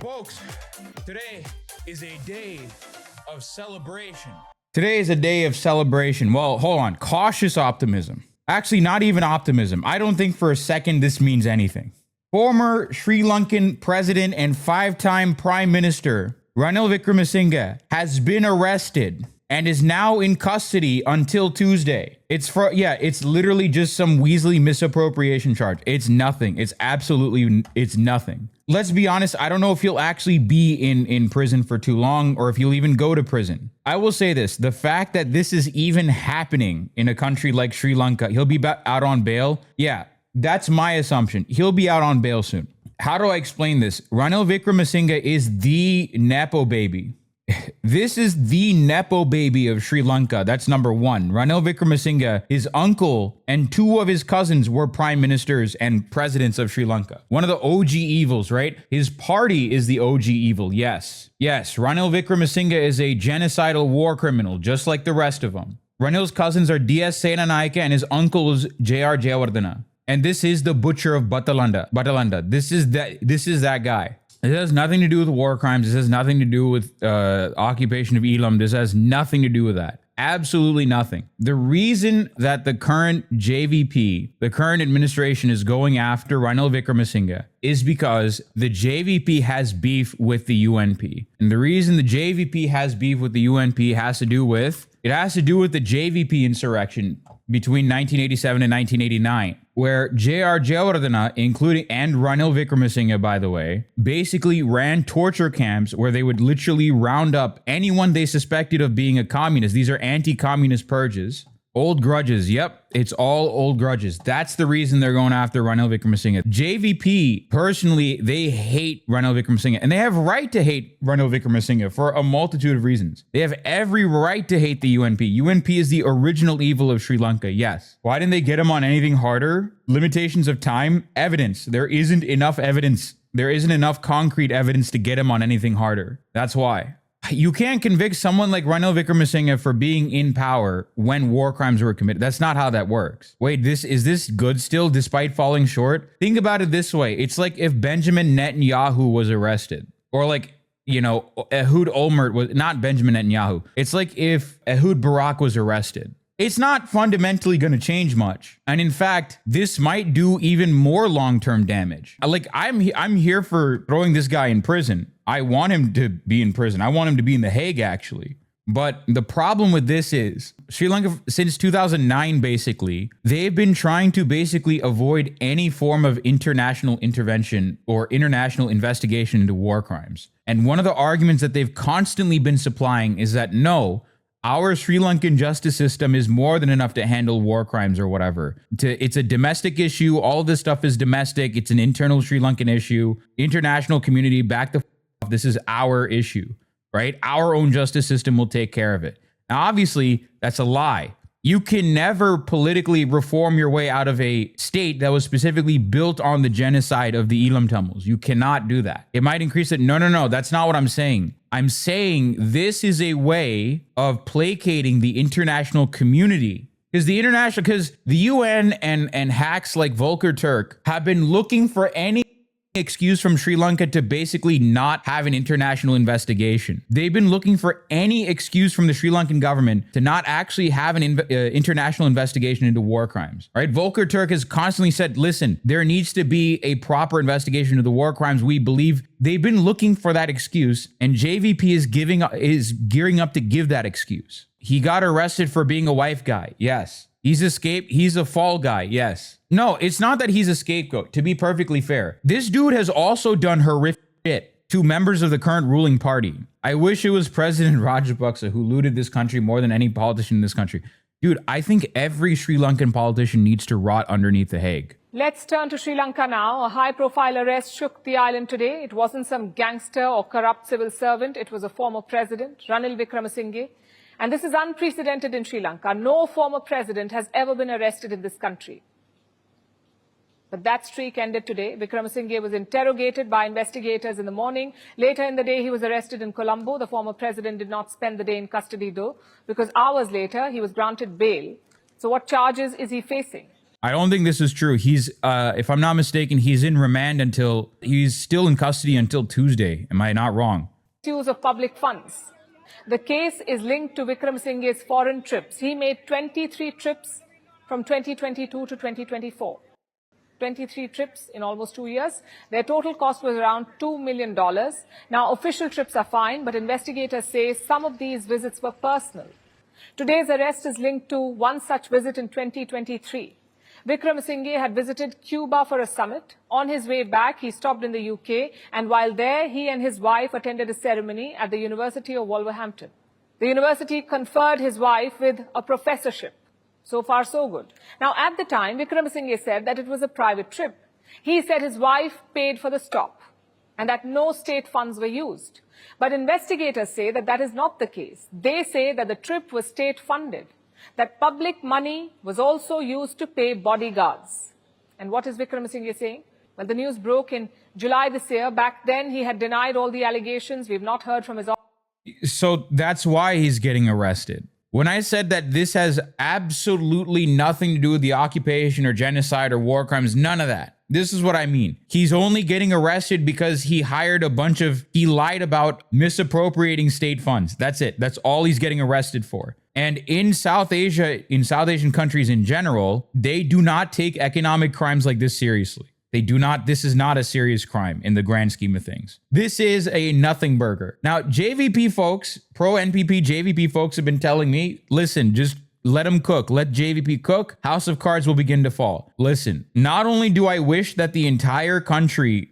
Folks, today is a day of celebration. Today is a day of celebration. Well, hold on. Cautious optimism. Actually, not even optimism. I don't think for a second this means anything. Former Sri Lankan president and five-time prime minister Ranil Wickremesinghe has been arrested and is now in custody until Tuesday. It's literally just some Weasley misappropriation charge. It's nothing. It's nothing. Let's be honest, I don't know if he'll actually be in prison for too long or if he'll even go to prison. I will say this, the fact that this is even happening in a country like Sri Lanka, he'll be out on bail. Yeah, that's my assumption. He'll be out on bail soon. How do I explain this? Ranil Wickremesinghe is the Nepo baby. This is the Nepo baby of Sri Lanka. That's number one. Ranil Wickremesinghe, his uncle and two of his cousins were prime ministers and presidents of Sri Lanka. One of the OG evils, right? His party is the OG evil. Yes. Ranil Wickremesinghe is a genocidal war criminal, just like the rest of them. Ranil's cousins are DS Senanayake and his uncle is JR Jayawardena. And this is the butcher of Batalanda. This is that guy. It has nothing to do with war crimes. This has nothing to do with occupation of Eelam. This has nothing to do with that. Absolutely nothing. The reason that the current JVP, the current administration is going after Ranil Wickremesinghe is because the JVP has beef with the UNP. And the reason the JVP has beef with the UNP has to do with the JVP insurrection between 1987 and 1989, where JR Jayawardena, and Ranil Wickremesinghe, by the way, basically ran torture camps where they would literally round up anyone they suspected of being a communist. These are anti-communist purges. Old grudges. Yep, it's all old grudges. That's the reason they're going after Ranil Wickremesinghe. JVP, personally, they hate Ranil Wickremesinghe, and they have right to hate Ranil Wickremesinghe for a multitude of reasons. They have every right to hate the UNP. UNP is the original evil of Sri Lanka, yes. Why didn't they get him on anything harder? Limitations of time? Evidence. There isn't enough evidence. There isn't enough concrete evidence to get him on anything harder. That's why. You can't convict someone like Ranil Wickremesinghe for being in power when war crimes were committed. That's not how that works. Wait, is this good still despite falling short? Think about it this way. It's like if Benjamin Netanyahu was arrested, or like, Ehud Olmert was, not Benjamin Netanyahu. It's like if Ehud Barak was arrested. It's not fundamentally going to change much. And in fact, this might do even more long-term damage. Like, I'm here for throwing this guy in prison. I want him to be in prison. I want him to be in The Hague, actually. But the problem with this is Sri Lanka, since 2009, basically, they've been trying to basically avoid any form of international intervention or international investigation into war crimes. And one of the arguments that they've constantly been supplying is that no, our Sri Lankan justice system is more than enough to handle war crimes or whatever. It's a domestic issue. All this stuff is domestic. It's an internal Sri Lankan issue. International community, back the off. This is our issue, right? Our own justice system will take care of it. Now, obviously, that's a lie. You can never politically reform your way out of a state that was specifically built on the genocide of the Eelam Tamils. You cannot do that. It might increase it. No, that's not what I'm saying. I'm saying this is a way of placating the international community. Because the UN and hacks like Volker Turk have been looking for any excuse from Sri Lanka to basically not have an international investigation. They've been looking for any excuse from the Sri Lankan government to not actually have an international investigation into war crimes. Right? Volker Turk has constantly said, listen, there needs to be a proper investigation into the war crimes. We believe they've been looking for that excuse, and JVP is gearing up to give that excuse. He got arrested for being a wife guy. Yes. He's a fall guy. Yes. No, it's not that he's a scapegoat, to be perfectly fair. This dude has also done horrific shit to members of the current ruling party. I wish it was President Rajapaksa who looted this country more than any politician in this country. Dude, I think every Sri Lankan politician needs to rot underneath The Hague. Let's turn to Sri Lanka now. A high-profile arrest shook the island today. It wasn't some gangster or corrupt civil servant. It was a former president, Ranil Wickremesinghe. And this is unprecedented in Sri Lanka. No former president has ever been arrested in this country. But that streak ended today. Wickremesinghe was interrogated by investigators in the morning. Later in the day, he was arrested in Colombo. The former president did not spend the day in custody, though, because hours later, he was granted bail. So what charges is he facing? I don't think this is true. He's, if I'm not mistaken, he's in remand he's still in custody until Tuesday. Am I not wrong? Use of public funds. The case is linked to Wickremesinghe's foreign trips. He made 23 trips from 2022 to 2024. 23 trips in almost 2 years. Their total cost was around $2 million. Now, official trips are fine, but investigators say some of these visits were personal. Today's arrest is linked to one such visit in 2023. Wickremesinghe had visited Cuba for a summit. On his way back, he stopped in the UK, and while there, he and his wife attended a ceremony at the University of Wolverhampton. The university conferred his wife with a professorship. So far, so good. Now, at the time, Wickremesinghe said that it was a private trip. He said his wife paid for the stop and that no state funds were used. But investigators say that that is not the case. They say that the trip was state-funded, that public money was also used to pay bodyguards. And what is Wickremesinghe saying? Well, the news broke in July this year. Back then, he had denied all the allegations. We've not heard from his office. So that's why he's getting arrested. When I said that this has absolutely nothing to do with the occupation or genocide or war crimes, none of that. This is what I mean. He's only getting arrested because he he lied about misappropriating state funds. That's it. That's all he's getting arrested for. And in South Asia, in South Asian countries in general, they do not take economic crimes like this seriously. They do not. This is not a serious crime in the grand scheme of things. This is a nothing burger. Now, JVP folks, pro-NPP JVP folks have been telling me, listen, just let him cook. Let JVP cook. House of cards will begin to fall. Listen, not only do I wish that the entire country,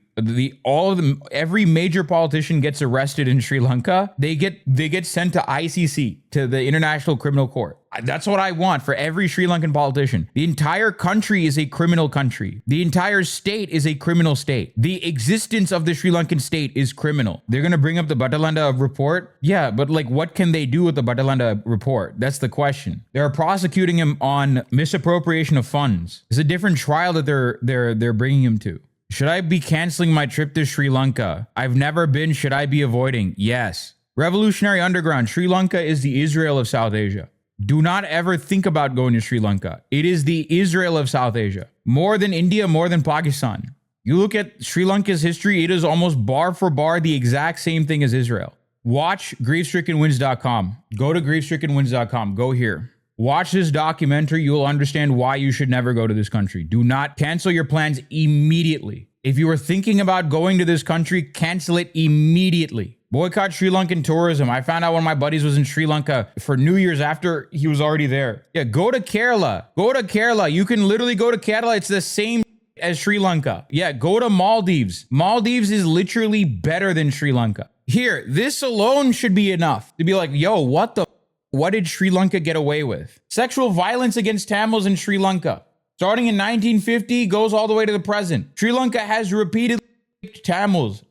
every major politician gets arrested in Sri Lanka, they get sent to ICC, to the International Criminal Court. That's what I want for every Sri Lankan politician. The entire country is a criminal country. The entire state is a criminal state. The existence of the Sri Lankan state is criminal. They're going to bring up the Batalanda report. Yeah, but like, what can they do with the Batalanda report? That's the question. They're prosecuting him on misappropriation of funds. It's a different trial that they're bringing him to. Should I be canceling my trip to Sri Lanka? I've never been. Should I be avoiding? Yes. Revolutionary Underground. Sri Lanka is the Israel of South Asia. Do not ever think about going to Sri Lanka. It is the Israel of South Asia. More than India, more than Pakistan. You look at Sri Lanka's history, it is almost bar for bar the exact same thing as Israel. Watch griefstrickenwins.com. Go to griefstrickenwins.com. Go here. Watch this documentary. You will understand why you should never go to this country. Do not cancel your plans immediately. If you are thinking about going to this country, cancel it immediately. Boycott Sri Lankan tourism. I found out one of my buddies was in Sri Lanka for New Year's after he was already there. Yeah, go to Kerala. Go to Kerala. You can literally go to Kerala. It's the same as Sri Lanka. Yeah, go to Maldives. Maldives is literally better than Sri Lanka. Here, this alone should be enough to be like, yo, what did Sri Lanka get away with? Sexual violence against Tamils in Sri Lanka. Starting in 1950, goes all the way to the present. Sri Lanka has repeatedly raped Tamils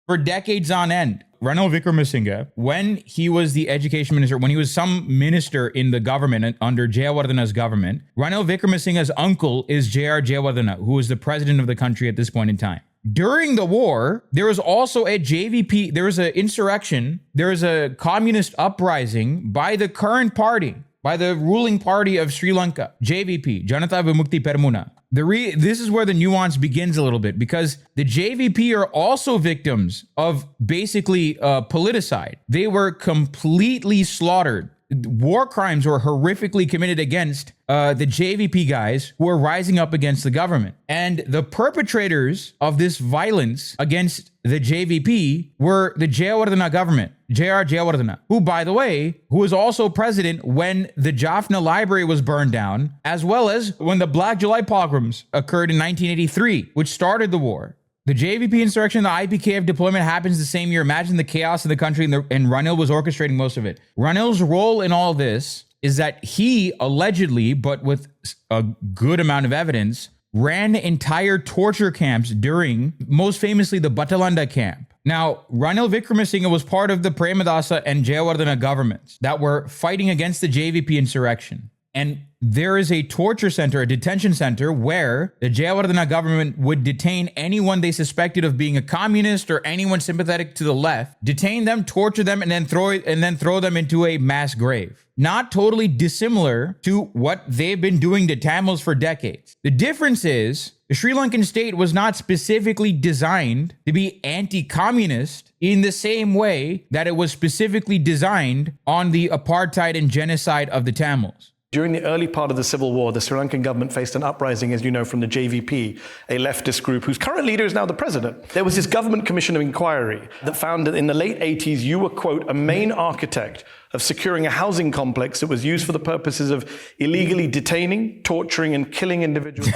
for decades on end. Ranil Wickremesinghe, when he was the education minister, when he was some minister in the government under Jayawardena's government, Ranil Wickremesinghe's uncle is J.R. Jayawardena, who is the president of the country at this point in time. During the war, there was also a JVP, there was an insurrection, there was a communist uprising by the current party, by the ruling party of Sri Lanka, JVP, Janata Vimukti Peramuna. This is where the nuance begins a little bit, because the JVP are also victims of basically politicide. They were completely slaughtered. War crimes were horrifically committed against the JVP guys who were rising up against the government. And the perpetrators of this violence against the JVP were the Jayawardena government, J.R. Jayawardena, who, by the way, who was also president when the Jaffna Library was burned down, as well as when the Black July pogroms occurred in 1983, which started the war. The JVP insurrection, the IPKF deployment happens the same year. Imagine the chaos in the country, and Ranil was orchestrating most of it. Ranil's role in all this is that he allegedly, but with a good amount of evidence, ran entire torture camps during, most famously, the Batalanda camp. Now, Ranil Wickremesinghe was part of the Premadasa and Jayawardena governments that were fighting against the JVP insurrection. And there is a torture center, a detention center, where the Jayawardena government would detain anyone they suspected of being a communist or anyone sympathetic to the left, detain them, torture them, and then throw them into a mass grave. Not totally dissimilar to what they've been doing to Tamils for decades. The difference is the Sri Lankan state was not specifically designed to be anti-communist in the same way that it was specifically designed on the apartheid and genocide of the Tamils. During the early part of the civil war, the Sri Lankan government faced an uprising, as you know, from the JVP, a leftist group whose current leader is now the president. There was this government commission of inquiry that found that in the late 80s, you were, quote, a main architect of securing a housing complex that was used for the purposes of illegally detaining, torturing, and killing individuals.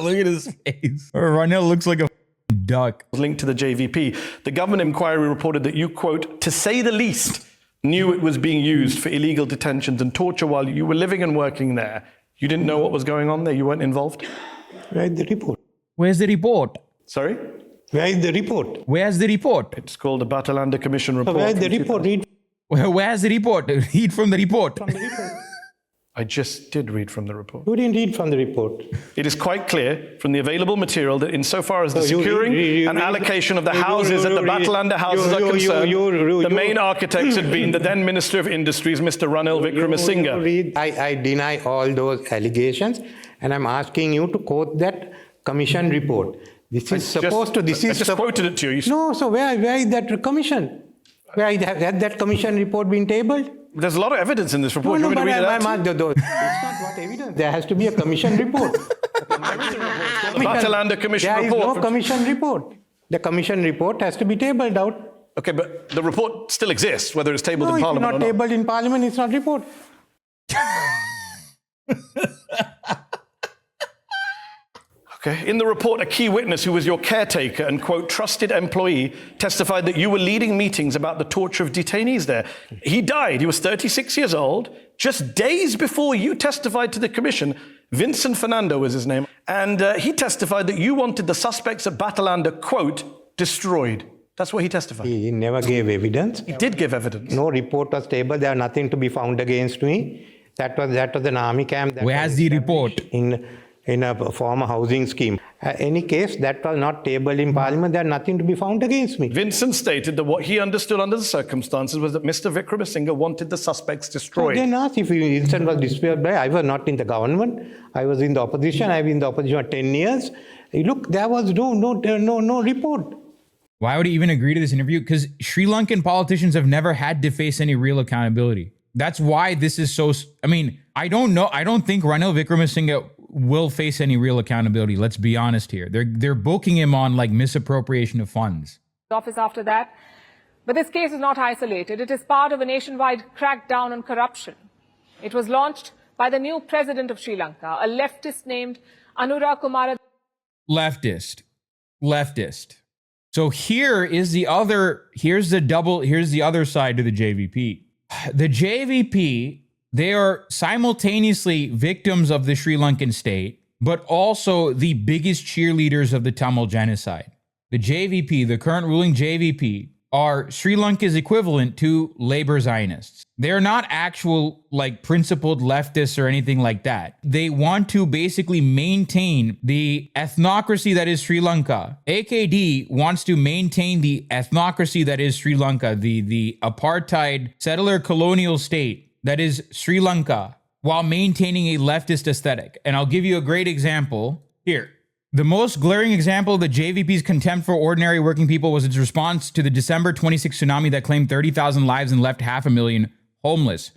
Look at his face. Ranil looks like a duck. Linked to the JVP. The government inquiry reported that you, quote, to say the least, knew it was being used for illegal detentions and torture while you were living and working there. You didn't know what was going on there? You weren't involved? Where is the report? Where's the report? Sorry? Where is the report? Where's the report? It's called the Batalanda Commission report. Where is the report? Read Where's the report? Read from the report. from the report. I just did read from the report. You didn't read from the report. It is quite clear from the available material that insofar as the So you securing read- and read- allocation of the you- houses at the read- Batalanda houses are you- concerned, you- the main architects had been the then Minister of Industries, Mr. Ranil Wickremesinghe. I deny all those allegations, and I'm asking you to quote that commission report. This is supposed to. I just quoted it to you. No, so where is that commission? Had that commission report been tabled? There's a lot of evidence in this report. No, You want me to read it but out? it's not what evidence. There has to be a commission report. The Batalanda Commission There is report. no commission report. The commission report has to be tabled out. Okay, but the report still exists, whether it's tabled No, in it's Parliament not or not. tabled in Parliament. It's not report. Okay. In the report, a key witness who was your caretaker and, quote, trusted employee testified that you were leading meetings about the torture of detainees there. He died. He was 36 years old. Just days before you testified to the commission, Vincent Fernando was his name, and he testified that you wanted the suspects at Batalanda, quote, destroyed. That's what he testified. He never gave evidence. He did give evidence. No report was tabled. There was nothing to be found against me. That was an army camp. That Where's was the report? In a former housing scheme. Any case, that was not tabled in Parliament. There was nothing to be found against me. Vincent stated that what he understood under the circumstances was that Mr. Wickremesinghe wanted the suspects destroyed. Then asked if Vincent was displayed by. I was not in the government. I was in the opposition. I've been in the opposition for 10 years. Look, there was no report. Why would he even agree to this interview? Because Sri Lankan politicians have never had to face any real accountability. That's why this is so. I mean, I don't know. I don't think Ranil Wickremesinghe will face any real accountability. Let's be honest here. They're booking him on like misappropriation of funds. Office after that. But this case is not isolated. It is part of a nationwide crackdown on corruption. It was launched by the new president of Sri Lanka, a leftist named Anura Kumara. Leftist. So here's the other side to the JVP. The JVP, they are simultaneously victims of the Sri Lankan state, but also the biggest cheerleaders of the Tamil genocide. The JVP, the current ruling JVP, are Sri Lanka's equivalent to labor Zionists. They're not actual like principled leftists or anything like that. They want to basically maintain the ethnocracy that is Sri Lanka. AKD wants to maintain the ethnocracy that is Sri Lanka, the apartheid settler colonial state that is Sri Lanka, while maintaining a leftist aesthetic. And I'll give you a great example here. The most glaring example of the JVP's contempt for ordinary working people was its response to the December 26 tsunami that claimed 30,000 lives and left 500,000 homeless.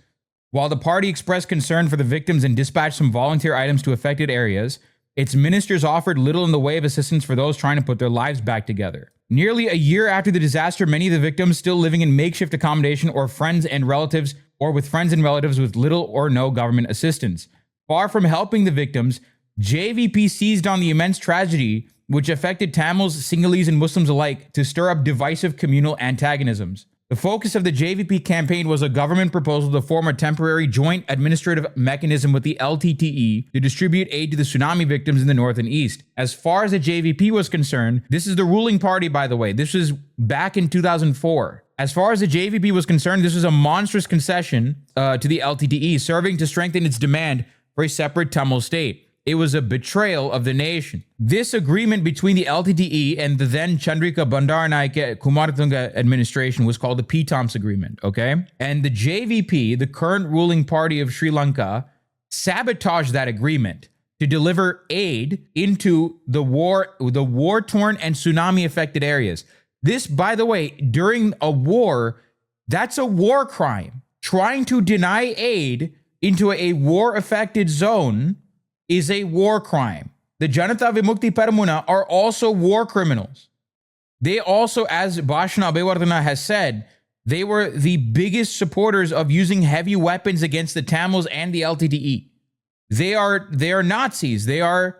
While the party expressed concern for the victims and dispatched some volunteer items to affected areas, its ministers offered little in the way of assistance for those trying to put their lives back together. Nearly a year after the disaster, many of the victims still living in makeshift accommodation or with friends and relatives with little or no government assistance. Far from helping the victims, JVP seized on the immense tragedy which affected Tamils, Sinhalese, and Muslims alike to stir up divisive communal antagonisms. The focus of the JVP campaign was a government proposal to form a temporary joint administrative mechanism with the LTTE to distribute aid to the tsunami victims in the north and east. As far as the JVP was concerned, this is the ruling party, by the way. This was back in 2004. As far as the JVP was concerned, this was a monstrous concession to the LTTE, serving to strengthen its demand for a separate Tamil state. It was a betrayal of the nation. This agreement between the LTTE and the then Chandrika Bandaranaike Kumaratunga administration was called the P-TOMS Agreement, okay? And the JVP, the current ruling party of Sri Lanka, sabotaged that agreement to deliver aid into the war-torn and tsunami-affected areas. This, by the way, during a war, that's a war crime. Trying to deny aid into a war-affected zone is a war crime. The Janata Vimukti Peramuna are also war criminals. They also, as Bhashana Abhivardhana has said, they were the biggest supporters of using heavy weapons against the Tamils and the LTTE. They are Nazis. They are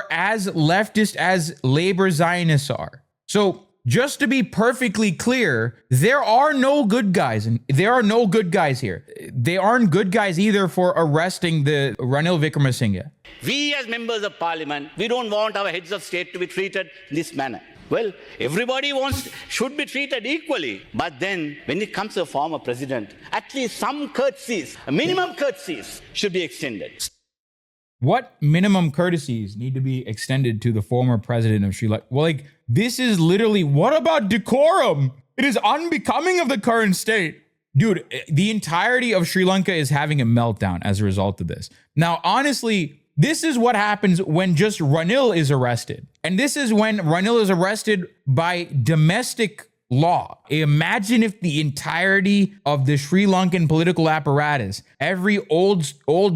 as leftist as labor Zionists are. So just to be perfectly clear, there are no good guys, and there are no good guys here. They aren't good guys either for arresting the Ranil Wickremesinghe. We as members of parliament, we don't want our heads of state to be treated in this manner. Well, everybody should be treated equally. But then, when it comes to a former president, at least some courtesies, minimum courtesies should be extended. What minimum courtesies need to be extended to the former president of Sri Lanka? Well, like, this is literally, what about decorum? It is unbecoming of the current state. Dude, the entirety of Sri Lanka is having a meltdown as a result of this. Now, honestly, this is what happens when just Ranil is arrested. And this is when Ranil is arrested by domestic law. Imagine if the entirety of the Sri Lankan political apparatus, every old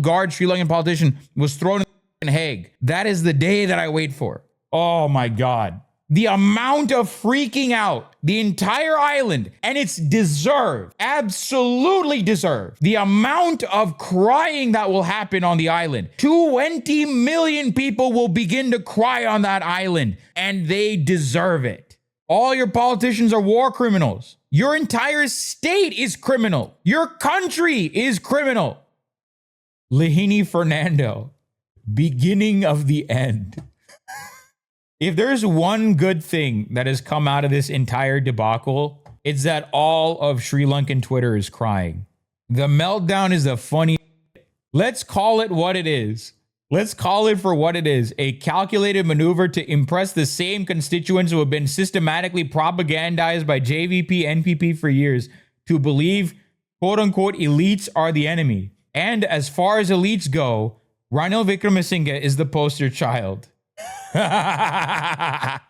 guard Sri Lankan politician was thrown in Hague. That is the day that I wait for. Oh my God. The amount of freaking out, the entire island, and it's deserved, absolutely deserved. The amount of crying that will happen on the island. 20 million people will begin to cry on that island, and they deserve it. All your politicians are war criminals. Your entire state is criminal. Your country is criminal. Lahini Fernando, beginning of the end. If there's one good thing that has come out of this entire debacle, it's that all of Sri Lankan Twitter is crying. The meltdown is a funny. Let's call it what it is. Let's call it for what it is. A calculated maneuver to impress the same constituents who have been systematically propagandized by JVP, NPP for years to believe, quote unquote, elites are the enemy. And as far as elites go, Ranil Wickremesinghe is the poster child. Jagannath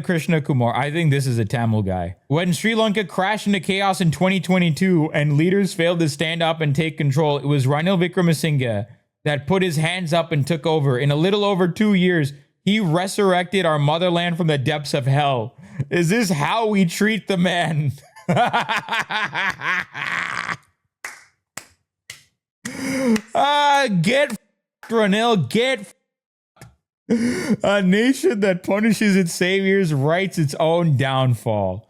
Krishna Kumar, I think this is a Tamil guy. When Sri Lanka crashed into chaos in 2022 and leaders failed to stand up and take control, it was Ranil Wickremesinghe that put his hands up and took over. In a little over 2 years, he resurrected our motherland from the depths of hell. Is this how we treat the man? Get Ranil, get a nation that punishes its saviors writes its own downfall.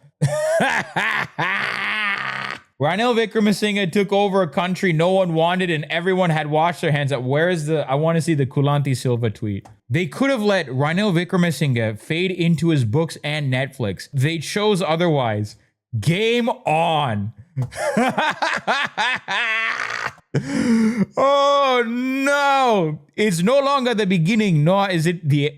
Ranil Wickremesinghe took over a country no one wanted and everyone had washed their hands up. Where is I want to see the Kulanti Silva tweet. They could have let Ranil Wickremesinghe fade into his books and Netflix. They chose otherwise. Game on. Oh no! It's no longer the beginning, nor is it near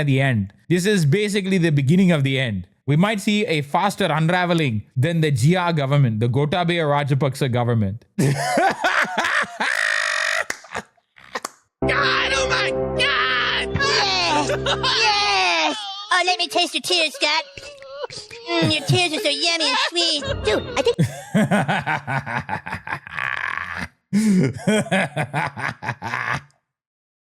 the end. This is basically the beginning of the end. We might see a faster unraveling than the Jia government, the Gotabaya Rajapaksa government. God, oh my God! Yes! Yes! Oh, let me taste your tears, Scott. Your tears are so yummy and sweet. Dude, I think...